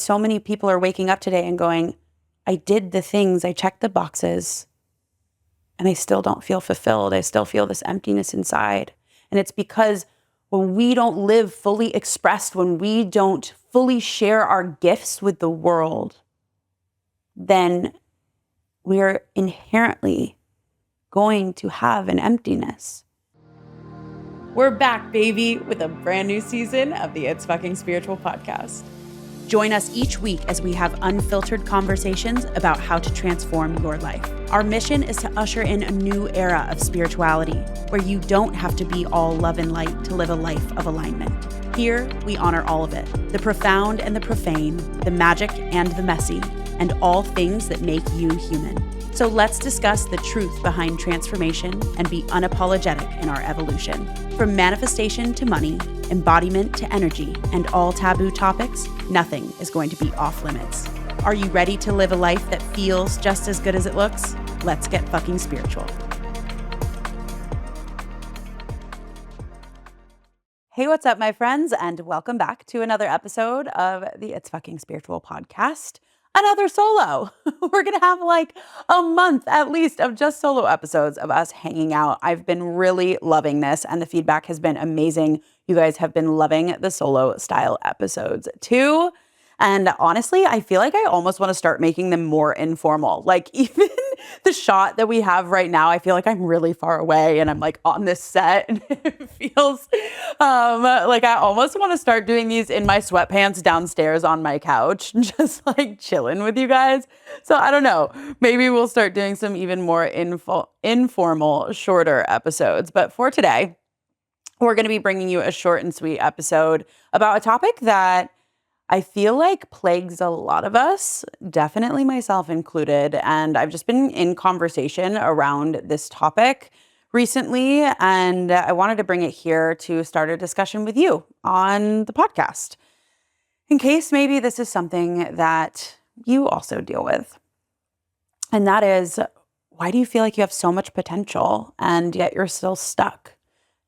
so many people are waking up today and going, I did the things, I checked the boxes, and I still don't feel fulfilled. I still feel this emptiness inside. And it's because when we don't live fully expressed, when we don't fully share our gifts with the world, then we're inherently going to have an emptiness. We're back, baby, with a brand new season of the It's Fucking Spiritual podcast. Join us each week as we have unfiltered conversations about how to transform your life. Our mission is to usher in a new era of spirituality where you don't have to be all love and light to live a life of alignment. Here, we honor all of it, the profound and the profane, the magic and the messy, and all things that make you human. So let's discuss the truth behind transformation and be unapologetic in our evolution. From manifestation to money, embodiment to energy, and all taboo topics, nothing is going to be off limits. Are you ready to live a life that feels just as good as it looks? Let's get fucking spiritual. Hey, what's up, my friends? And welcome back to another episode of the It's Fucking Spiritual podcast. Another solo. We're going to have like a month at least of just solo episodes of us hanging out. I've been really loving this and the feedback has been amazing. You guys have been loving the solo style episodes too. And honestly, I feel like I almost want to start making them more informal. Like even the shot that we have right now, I feel like I'm really far away and I'm like on this set and it feels like I almost want to start doing these in my sweatpants downstairs on my couch, just like chilling with you guys. So I don't know, maybe we'll start doing some even more informal, shorter episodes. But for today, we're going to be bringing you a short and sweet episode about a topic that I feel like plagues a lot of us, definitely myself included. And I've just been in conversation around this topic recently, and I wanted to bring it here to start a discussion with you on the podcast, in case maybe this is something that you also deal with. And that is, why do you feel like you have so much potential and yet you're still stuck?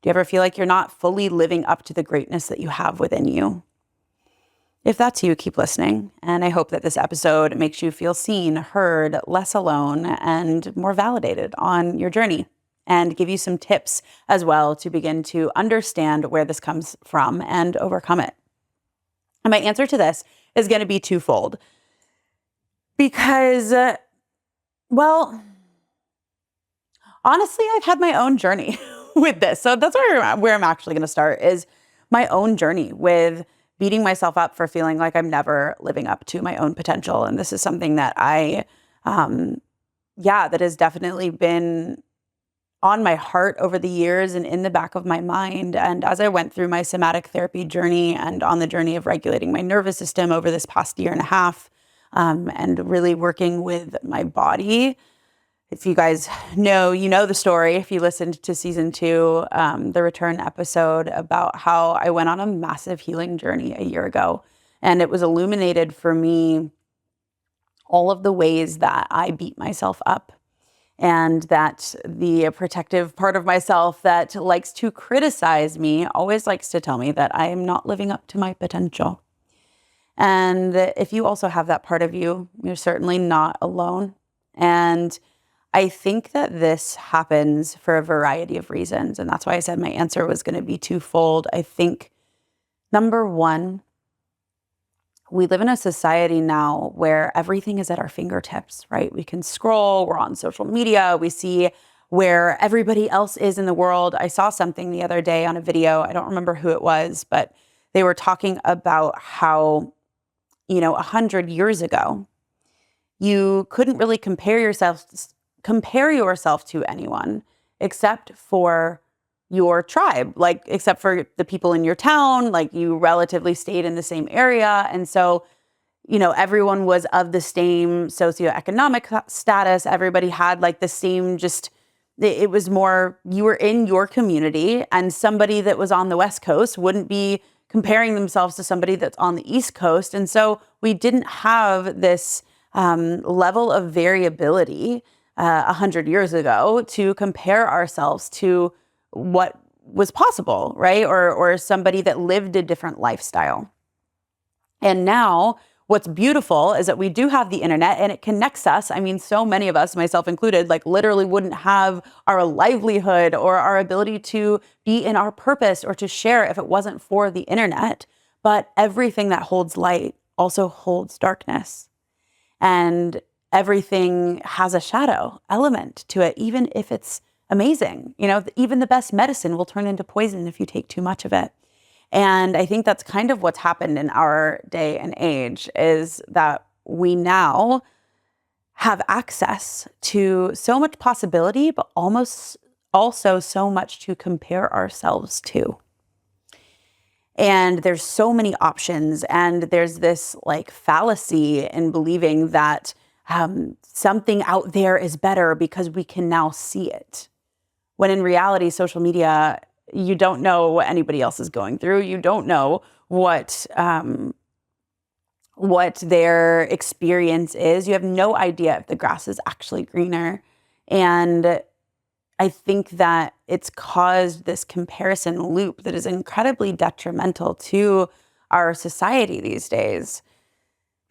Do you ever feel like you're not fully living up to the greatness that you have within you? If that's you, keep listening. And I hope that this episode makes you feel seen, heard, less alone, and more validated on your journey, and give you some tips as well to begin to understand where this comes from and overcome it. And my answer to this is going to be twofold. Because, well, honestly, I've had my own journey with this. So that's where I'm actually going to start, is my own journey with beating myself up for feeling like I'm never living up to my own potential. And this is something that that has definitely been on my heart over the years and in the back of my mind. And as I went through my somatic therapy journey and on the journey of regulating my nervous system over this past year and a half, and really working with my body. If you guys know, you know the story. If you listened to season 2, the return episode, about how I went on a massive healing journey a year ago. And it was illuminated for me all of the ways that I beat myself up, and that the protective part of myself that likes to criticize me always likes to tell me that I am not living up to my potential. And if you also have that part of you, you're certainly not alone. And I think that this happens for a variety of reasons. And that's why I said my answer was going to be twofold. I think, number one, we live in a society now where everything is at our fingertips, right? We can scroll, we're on social media, we see where everybody else is in the world. I saw something the other day on a video, I don't remember who it was, but they were talking about how, 100 years ago, you couldn't really compare yourself to anyone except for your tribe, like except for the people in your town, like you relatively stayed in the same area. And so, everyone was of the same socioeconomic status. Everybody had like the same, it was more, you were in your community, and somebody that was on the West Coast wouldn't be comparing themselves to somebody that's on the East Coast. And so we didn't have this level of variability 100 years ago to compare ourselves to what was possible, right? Or somebody that lived a different lifestyle. And now What's beautiful is that we do have the internet and it connects us. I mean, so many of us, myself included, like literally wouldn't have our livelihood or our ability to be in our purpose or to share if it wasn't for the internet. But everything that holds light also holds darkness. And everything has a shadow element to it, even if it's amazing. Even the best medicine will turn into poison if you take too much of it. And I think that's kind of what's happened in our day and age, is that we now have access to so much possibility, but almost also so much to compare ourselves to. And there's so many options, and there's this like fallacy in believing that something out there is better because we can now see it. When in reality, social media, you don't know what anybody else is going through. You don't know what their experience is. You have no idea if the grass is actually greener. And I think that it's caused this comparison loop that is incredibly detrimental to our society these days,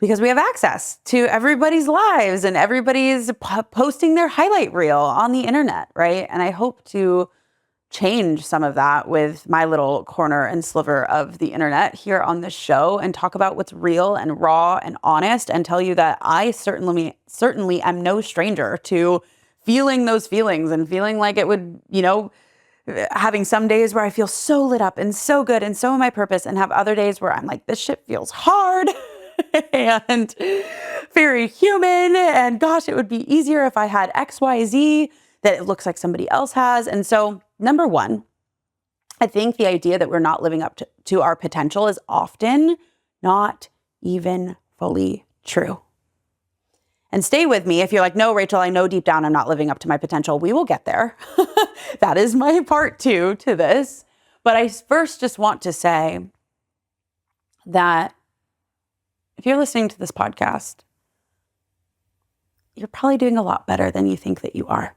because we have access to everybody's lives and everybody's posting their highlight reel on the internet, right? And I hope to change some of that with my little corner and sliver of the internet here on this show, and talk about what's real and raw and honest, and tell you that I certainly am no stranger to feeling those feelings and feeling like it would, having some days where I feel so lit up and so good and so on my purpose, and have other days where I'm like, this shit feels hard and very human. And gosh, it would be easier if I had XYZ that it looks like somebody else has. And so, number one, I think the idea that we're not living up to our potential is often not even fully true. And stay with me if you're like, no, Rachel, I know deep down I'm not living up to my potential. We will get there. That is my part two to this. But I first just want to say that if you're listening to this podcast, you're probably doing a lot better than you think that you are.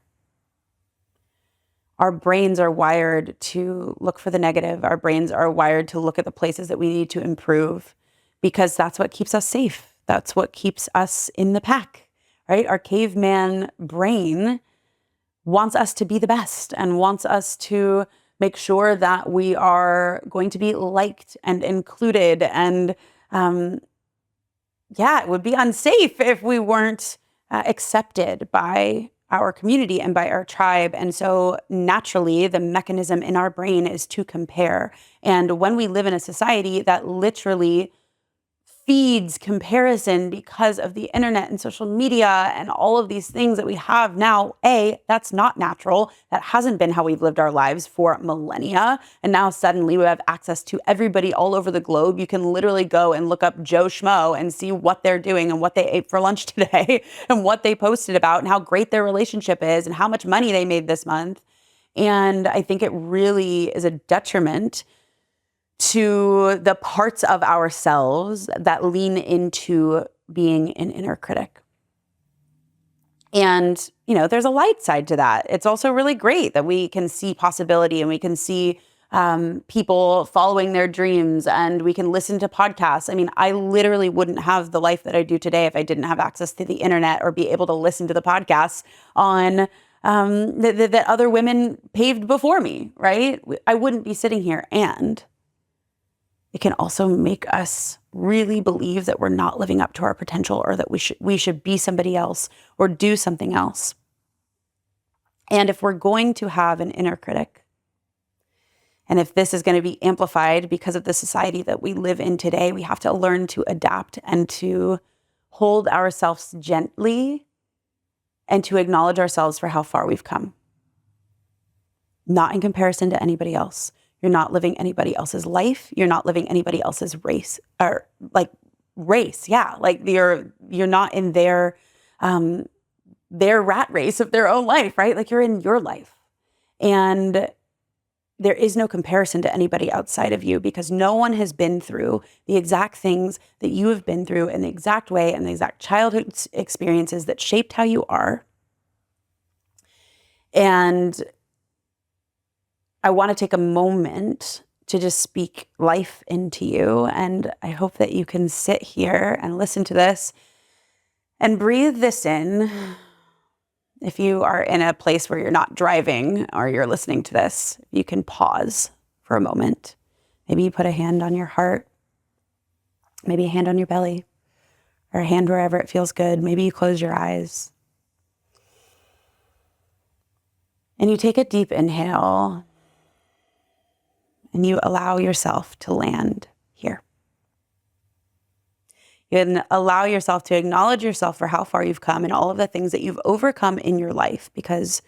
Our brains are wired to look for the negative. Our brains are wired to look at the places that we need to improve, because that's what keeps us safe. That's what keeps us in the pack, right? Our caveman brain wants us to be the best and wants us to make sure that we are going to be liked and included. And it would be unsafe if we weren't accepted by our community and by our tribe. And so naturally, the mechanism in our brain is to compare. And when we live in a society that literally feeds comparison because of the internet and social media and all of these things that we have now, that's not natural. That hasn't been how we've lived our lives for millennia. And now suddenly we have access to everybody all over the globe. You can literally go and look up Joe Schmo and see what they're doing and what they ate for lunch today and what they posted about and how great their relationship is and how much money they made this month. And I think it really is a detriment to the parts of ourselves that lean into being an inner critic. And, there's a light side to that. It's also really great that we can see possibility and we can see people following their dreams, and we can listen to podcasts. I mean, I literally wouldn't have the life that I do today if I didn't have access to the internet or be able to listen to the podcasts on that other women paved before me, right? I wouldn't be sitting here. And it can also make us really believe that we're not living up to our potential, or that we should be somebody else or do something else. And if we're going to have an inner critic, and if this is going to be amplified because of the society that we live in today, we have to learn to adapt and to hold ourselves gently and to acknowledge ourselves for how far we've come. Not in comparison to anybody else. You're not living anybody else's life. You're not living anybody else's race, or race. Yeah. Like you're not in their rat race of their own life, right? Like you're in your life. And there is no comparison to anybody outside of you, because no one has been through the exact things that you have been through in the exact way and the exact childhood experiences that shaped how you are. And I want to take a moment to just speak life into you. And I hope that you can sit here and listen to this and breathe this in. If you are in a place where you're not driving or you're listening to this, you can pause for a moment. Maybe you put a hand on your heart, maybe a hand on your belly, or a hand wherever it feels good. Maybe you close your eyes. And you take a deep inhale and you allow yourself to land here. You can allow yourself to acknowledge yourself for how far you've come and all of the things that you've overcome in your life, because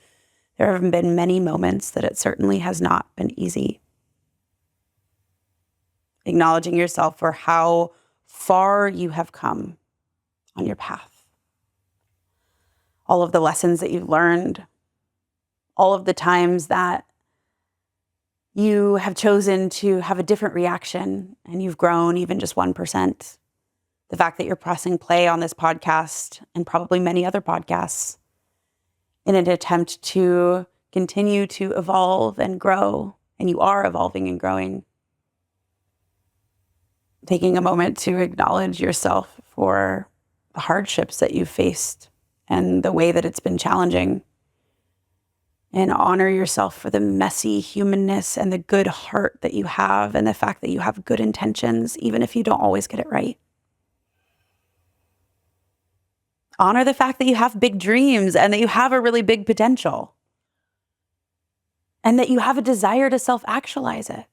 there have been many moments that it certainly has not been easy. Acknowledging yourself for how far you have come on your path. All of the lessons that you've learned, all of the times that you have chosen to have a different reaction and you've grown even just 1%. The fact that you're pressing play on this podcast and probably many other podcasts in an attempt to continue to evolve and grow, and you are evolving and growing. Taking a moment to acknowledge yourself for the hardships that you've faced and the way that it's been challenging. And honor yourself for the messy humanness and the good heart that you have, and the fact that you have good intentions, even if you don't always get it right. Honor the fact that you have big dreams and that you have a really big potential, and that you have a desire to self-actualize it.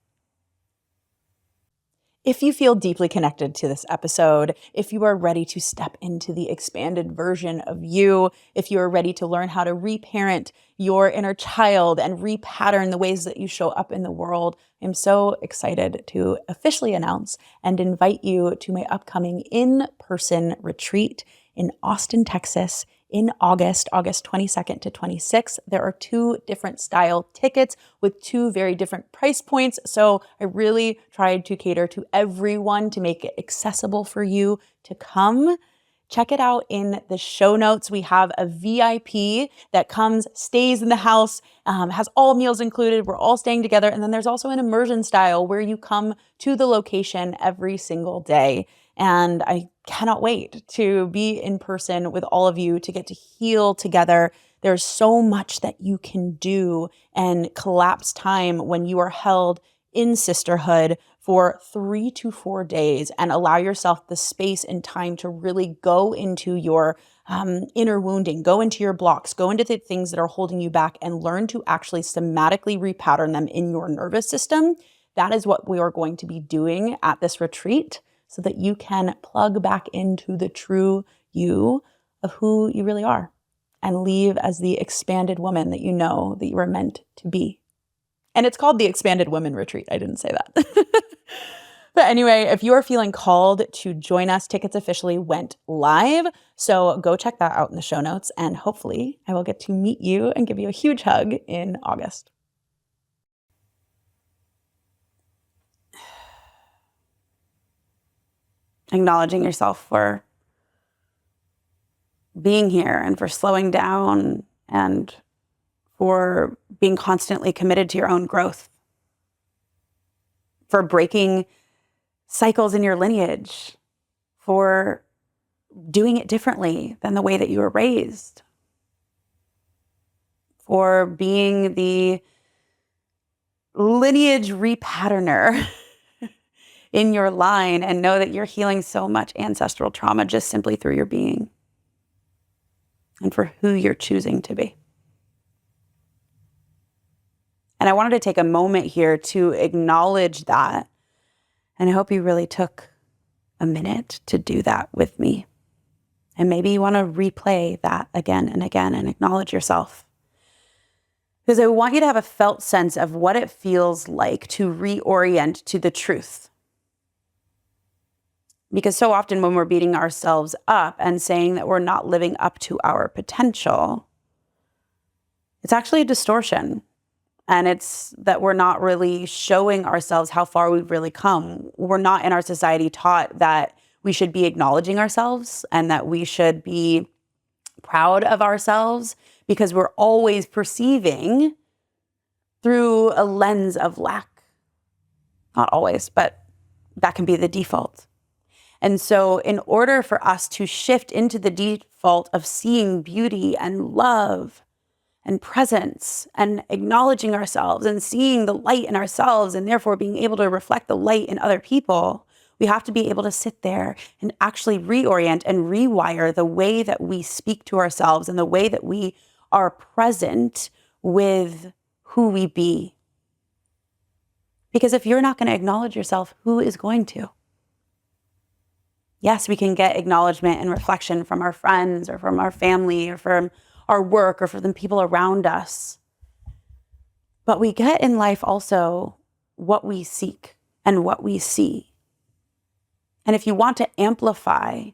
If you feel deeply connected to this episode, if you are ready to step into the expanded version of you, if you are ready to learn how to reparent your inner child and repattern the ways that you show up in the world, I'm so excited to officially announce and invite you to my upcoming in-person retreat in Austin, Texas, in August 22nd to 26th. There are 2 different style tickets with 2 very different price points. So I really tried to cater to everyone to make it accessible for you to come. Check it out in the show notes. We have a VIP that comes, stays in the house, has all meals included. We're all staying together. And then there's also an immersion style where you come to the location every single day. And I cannot wait to be in person with all of you, to get to heal together. There's so much that you can do and collapse time when you are held in sisterhood for 3 to 4 days, and allow yourself the space and time to really go into your inner wounding, go into your blocks, go into the things that are holding you back, and learn to actually somatically repattern them in your nervous system. That is what we are going to be doing at this retreat, so that you can plug back into the true you of who you really are and leave as the expanded woman that you know that you were meant to be. And it's called the Expanded Women Retreat. I didn't say that. But anyway, if you are feeling called to join us, tickets officially went live. So go check that out in the show notes. And hopefully I will get to meet you and give you a huge hug in August. Acknowledging yourself for being here and for slowing down and for being constantly committed to your own growth, for breaking cycles in your lineage, for doing it differently than the way that you were raised, for being the lineage repatterner in your line, and know that you're healing so much ancestral trauma just simply through your being and for who you're choosing to be. And I wanted to take a moment here to acknowledge that. And I hope you really took a minute to do that with me. And maybe you want to replay that again and again and acknowledge yourself. Because I want you to have a felt sense of what it feels like to reorient to the truth. Because so often when we're beating ourselves up and saying that we're not living up to our potential, it's actually a distortion. And it's that we're not really showing ourselves how far we've really come. We're not in our society taught that we should be acknowledging ourselves and that we should be proud of ourselves, because we're always perceiving through a lens of lack. Not always, but that can be the default. And so in order for us to shift into the default of seeing beauty and love and presence and acknowledging ourselves and seeing the light in ourselves and therefore being able to reflect the light in other people, we have to be able to sit there and actually reorient and rewire the way that we speak to ourselves and the way that we are present with who we be. Because if you're not going to acknowledge yourself, who is going to? Yes, we can get acknowledgement and reflection from our friends or from our family or from our work or from the people around us. But we get in life also what we seek and what we see. And if you want to amplify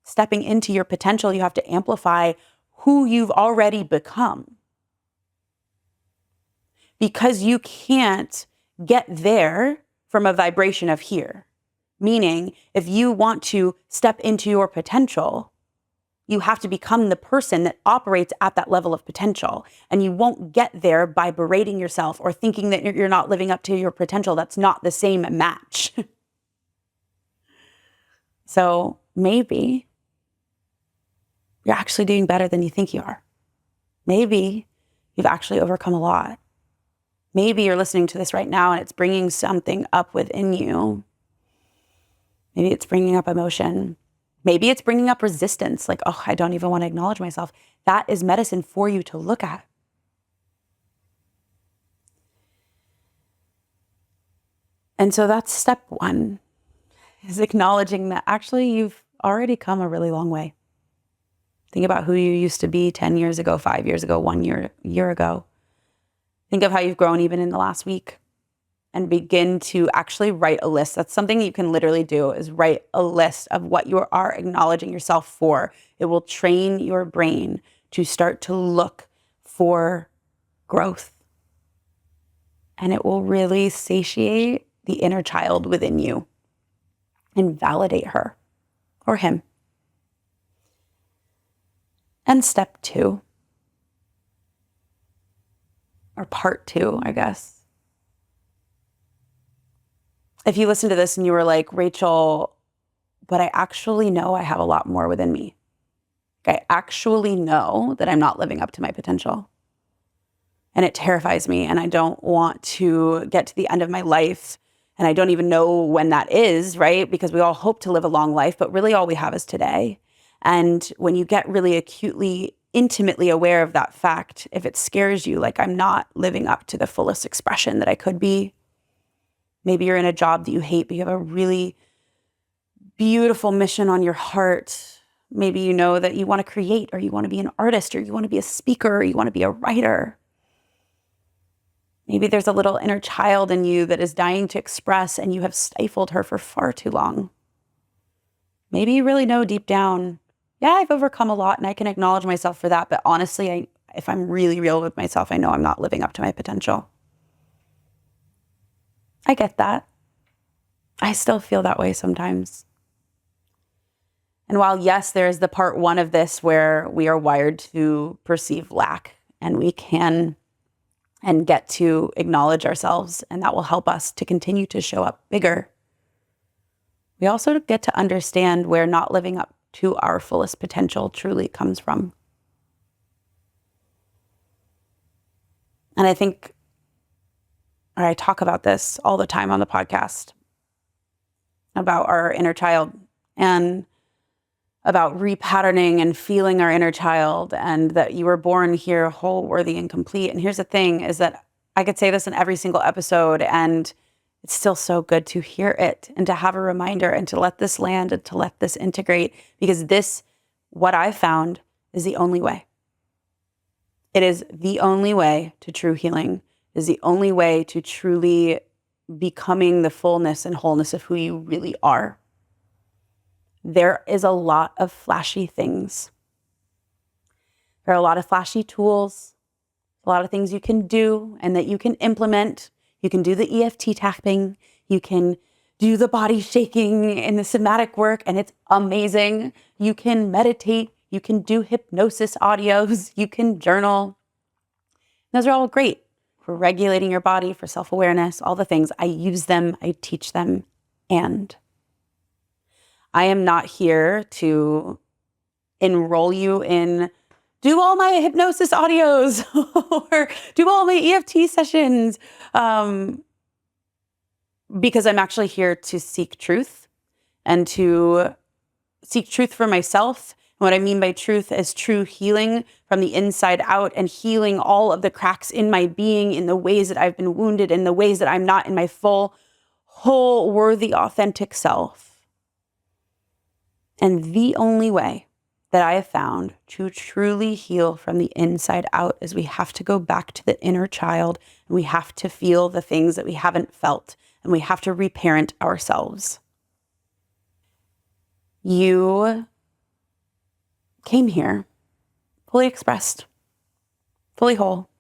stepping into your potential, you have to amplify who you've already become. Because you can't get there from a vibration of here. Meaning, if you want to step into your potential, you have to become the person that operates at that level of potential. And you won't get there by berating yourself or thinking that you're not living up to your potential. That's not the same match. So maybe you're actually doing better than you think you are. Maybe you've actually overcome a lot. Maybe you're listening to this right now and it's bringing something up within you. Maybe it's bringing up emotion. Maybe it's bringing up resistance. Like, oh, I don't even want to acknowledge myself. That is medicine for you to look at. And so that's step one, is acknowledging that actually you've already come a really long way. Think about who you used to be 10 years ago, 5 years ago, 1 year ago. Think of how you've grown even in the last week and begin to actually write a list. That's something you can literally do, is write a list of what you are acknowledging yourself for. It will train your brain to start to look for growth. And it will really satiate the inner child within you and validate her or him. And step two, or part two, I guess. If you listen to this and you were like, Rachel, but I actually know I have a lot more within me. I actually know that I'm not living up to my potential. And it terrifies me. And I don't want to get to the end of my life. And I don't even know when that is, right? Because we all hope to live a long life, but really all we have is today. And when you get really acutely, intimately aware of that fact, if it scares you, like I'm not living up to the fullest expression that I could be. Maybe you're in a job that you hate, but you have a really beautiful mission on your heart. Maybe you know that you want to create, or you want to be an artist, or you want to be a speaker, or you want to be a writer. Maybe there's a little inner child in you that is dying to express, and you have stifled her for far too long. Maybe you really know deep down, yeah, I've overcome a lot and I can acknowledge myself for that. But honestly, if I'm really real with myself, I know I'm not living up to my potential. I get that. I still feel that way sometimes. And while, yes, there is the part one of this where we are wired to perceive lack, and we can and get to acknowledge ourselves, and that will help us to continue to show up bigger. We also get to understand where not living up to our fullest potential truly comes from. And I think, or I talk about this all the time on the podcast, about our inner child and about repatterning and feeling our inner child, and that you were born here whole, worthy, and complete. And here's the thing, is that I could say this in every single episode, and it's still so good to hear it and to have a reminder and to let this land and to let this integrate, because this, what I found, is the only way. It is the only way to true healing, is the only way to truly becoming the fullness and wholeness of who you really are. There is a lot of flashy things. There are a lot of flashy tools, a lot of things you can do and that you can implement. You can do the EFT tapping. You can do the body shaking and the somatic work, and it's amazing. You can meditate. You can do hypnosis audios. You can journal. Those are all great. for regulating your body, for self-awareness, all the things. I use them, I teach them, and I am not here to enroll you in do all my hypnosis audios or do all my EFT sessions, because I'm actually here to seek truth and to seek truth for myself. And what I mean by truth is true healing from the inside out and healing all of the cracks in my being, in the ways that I've been wounded, in the ways that I'm not in my full, whole, worthy, authentic self. And the only way that I have found to truly heal from the inside out is we have to go back to the inner child, and we have to feel the things that we haven't felt, and we have to reparent ourselves. You came here fully expressed, fully whole,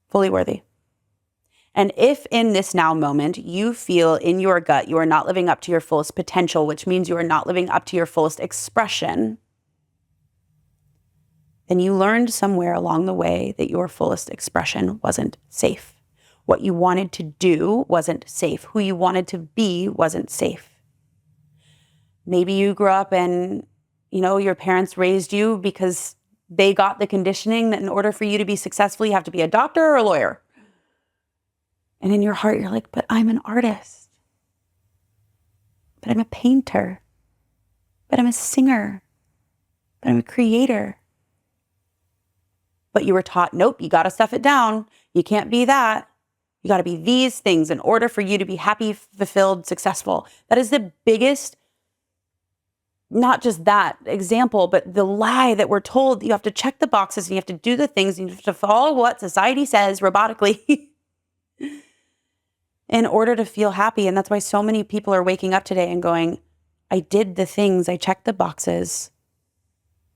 fully worthy. And if in this now moment you feel in your gut you are not living up to your fullest potential, which means you are not living up to your fullest expression, then you learned somewhere along the way that your fullest expression wasn't safe. What you wanted to do wasn't safe. Who you wanted to be wasn't safe. Maybe you grew up and, your parents raised you because they got the conditioning that in order for you to be successful, you have to be a doctor or a lawyer. And in your heart, you're like, but I'm an artist. But I'm a painter. But I'm a singer. But I'm a creator. But you were taught, nope, you got to stuff it down. You can't be that. You got to be these things in order for you to be happy, fulfilled, successful. That is the biggest, not just that example, but the lie that we're told. You have to check the boxes and you have to do the things and you have to follow what society says robotically in order to feel happy. And that's why so many people are waking up today and going, I did the things, I checked the boxes,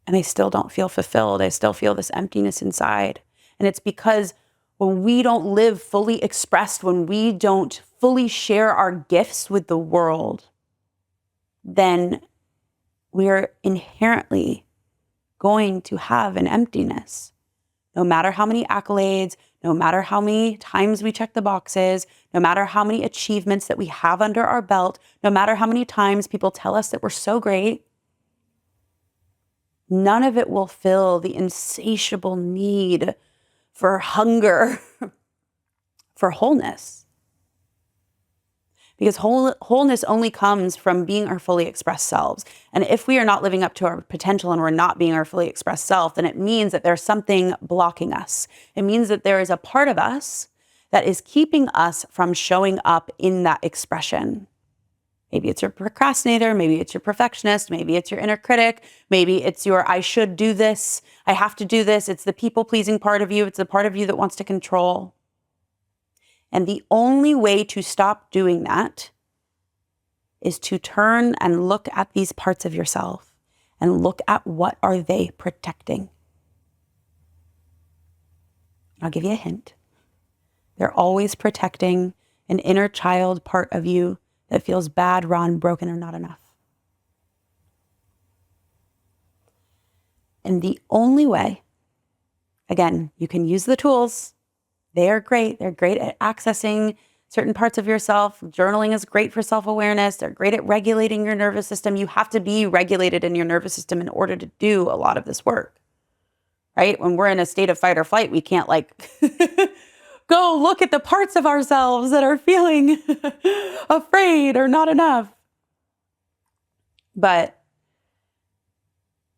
and I still don't feel fulfilled. I still feel this emptiness inside. And it's because when we don't live fully expressed, when we don't fully share our gifts with the world, then we are inherently going to have an emptiness. No matter how many accolades, no matter how many times we check the boxes, no matter how many achievements that we have under our belt, no matter how many times people tell us that we're so great, none of it will fill the insatiable need for hunger for wholeness. Because wholeness only comes from being our fully expressed selves. And if we are not living up to our potential and we're not being our fully expressed self, then it means that there's something blocking us. It means that there is a part of us that is keeping us from showing up in that expression. Maybe it's your procrastinator, maybe it's your perfectionist, maybe it's your inner critic, maybe it's your I should do this, I have to do this. It's the people-pleasing part of you. It's the part of you that wants to control. And the only way to stop doing that is to turn and look at these parts of yourself and look at what are they protecting. I'll give you a hint. They're always protecting an inner child part of you that feels bad, raw, and broken, or not enough. And the only way, again, you can use the tools. They are great. They're great at accessing certain parts of yourself. Journaling is great for self-awareness. They're great at regulating your nervous system. You have to be regulated in your nervous system in order to do a lot of this work, right? When we're in a state of fight or flight, we can't go look at the parts of ourselves that are feeling afraid or not enough. But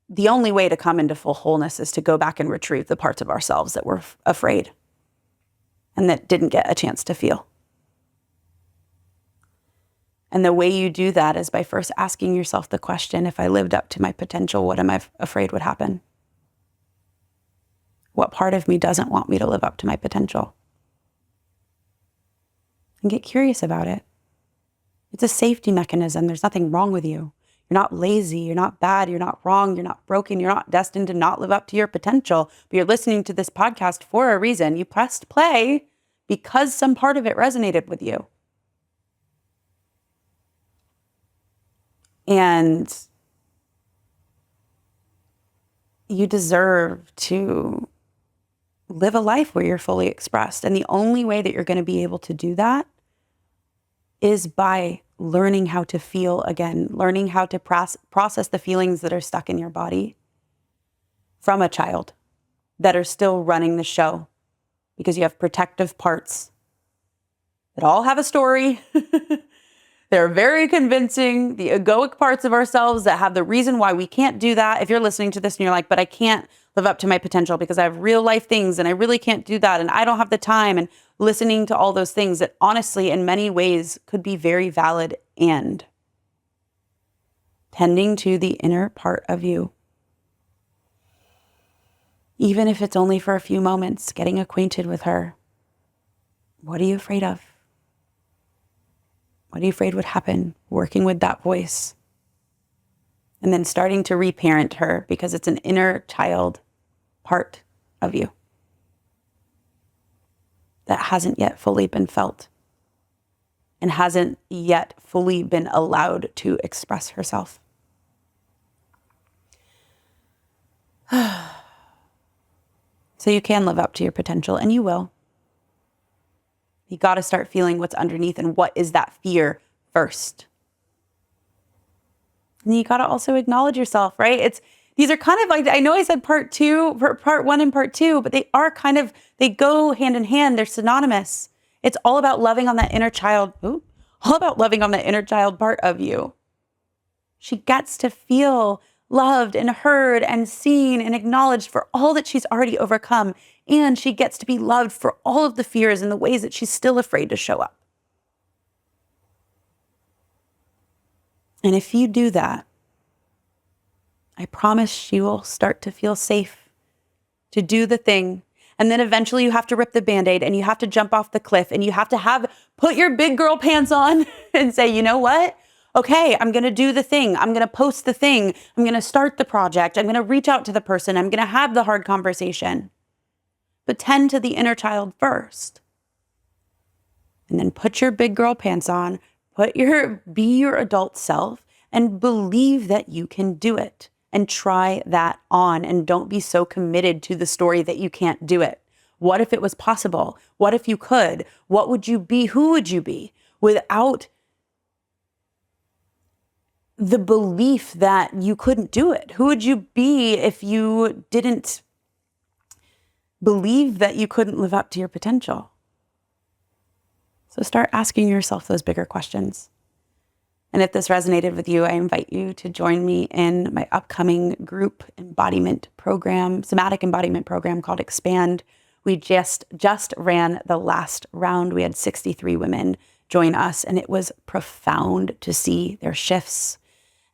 the only way to come into full wholeness is to go back and retrieve the parts of ourselves that were afraid and that didn't get a chance to feel. And the way you do that is by first asking yourself the question, if I lived up to my potential, what am I afraid would happen? What part of me doesn't want me to live up to my potential? And get curious about it. It's a safety mechanism. There's nothing wrong with you. You're not lazy. You're not bad. You're not wrong. You're not broken. You're not destined to not live up to your potential. But you're listening to this podcast for a reason. You pressed play because some part of it resonated with you. And you deserve to live a life where you're fully expressed. And the only way that you're going to be able to do that is by learning how to feel again, learning how to process the feelings that are stuck in your body from a child that are still running the show, because you have protective parts that all have a story. They're very convincing, the egoic parts of ourselves that have the reason why we can't do that. If you're listening to this and you're like, but I can't live up to my potential because I have real life things and I really can't do that and I don't have the time, and listening to all those things that honestly in many ways could be very valid, and tending to the inner part of you, even if it's only for a few moments, getting acquainted with her. What are you afraid of? What are you afraid would happen? Working with that voice. And then starting to reparent her, because it's an inner child part of you that hasn't yet fully been felt and hasn't yet fully been allowed to express herself. So you can live up to your potential, and you will. You got to start feeling what's underneath and what is that fear first. And you got to also acknowledge yourself, right? These are kind of like, I know I said part one and part two, but they go hand in hand. They're synonymous. It's all about loving on that inner child. All about loving on that inner child part of you. She gets to feel loved and heard and seen and acknowledged for all that she's already overcome. And she gets to be loved for all of the fears and the ways that she's still afraid to show up. And if you do that, I promise she will start to feel safe to do the thing. And then eventually you have to rip the Band-Aid and you have to jump off the cliff and you have to put your big girl pants on and say, you know what? Okay, I'm going to do the thing. I'm going to post the thing. I'm going to start the project. I'm going to reach out to the person. I'm going to have the hard conversation. But tend to the inner child first. And then put your big girl pants on, be your adult self, and believe that you can do it. And try that on, and don't be so committed to the story that you can't do it. What if it was possible? What if you could? What would you be? Who would you be without the belief that you couldn't do it? Who would you be if you didn't believe that you couldn't live up to your potential? So start asking yourself those bigger questions. And if this resonated with you, I invite you to join me in my upcoming group embodiment program, somatic embodiment program called Expand. We just ran the last round. We had 63 women join us, and it was profound to see their shifts.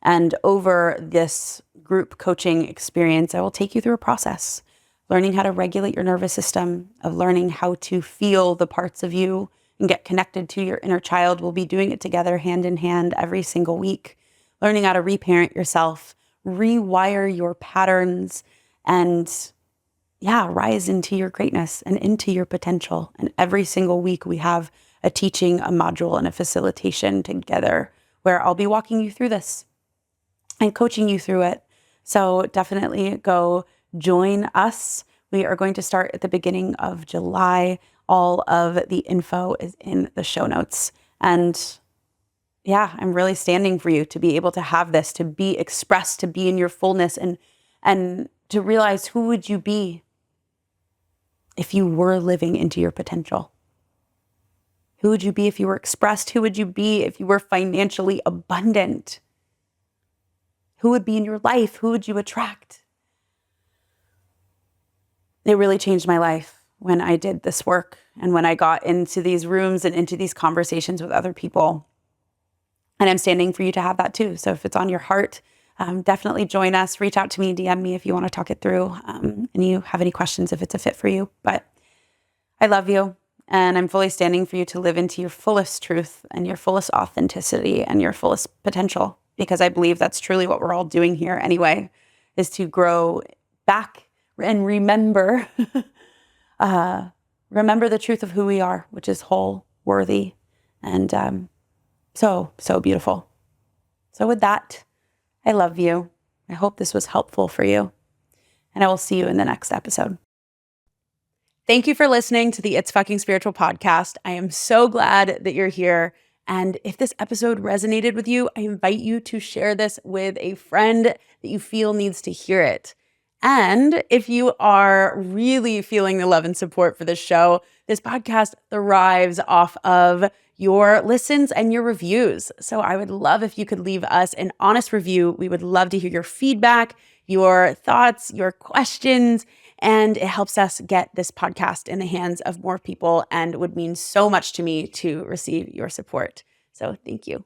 And over this group coaching experience, I will take you through a process, learning how to regulate your nervous system, of learning how to feel the parts of you and get connected to your inner child. We'll be doing it together hand in hand every single week, learning how to reparent yourself, rewire your patterns, and rise into your greatness and into your potential. And every single week we have a teaching, a module, and a facilitation together where I'll be walking you through this and coaching you through it. So definitely go join us. We are going to start at the beginning of July. All of the info is in the show notes. And I'm really standing for you to be able to have this, to be expressed, to be in your fullness, and to realize, who would you be if you were living into your potential? Who would you be if you were expressed? Who would you be if you were financially abundant? Who would be in your life? Who would you attract? It really changed my life when I did this work and when I got into these rooms and into these conversations with other people. And I'm standing for you to have that too. So if it's on your heart, definitely join us. Reach out to me, DM me if you want to talk it through, and you have any questions if it's a fit for you. But I love you, and I'm fully standing for you to live into your fullest truth and your fullest authenticity and your fullest potential, because I believe that's truly what we're all doing here anyway, is to grow back and remember the truth of who we are, which is whole, worthy, and so beautiful. So with that, I love you. I hope this was helpful for you, and I will see you in the next episode. Thank you for listening to the It's Fucking Spiritual podcast. I am so glad that you're here. And if this episode resonated with you, I invite you to share this with a friend that you feel needs to hear it. And if you are really feeling the love and support for this show, this podcast thrives off of your listens and your reviews. So I would love if you could leave us an honest review. We would love to hear your feedback, your thoughts, your questions, and it helps us get this podcast in the hands of more people and would mean so much to me to receive your support. So thank you.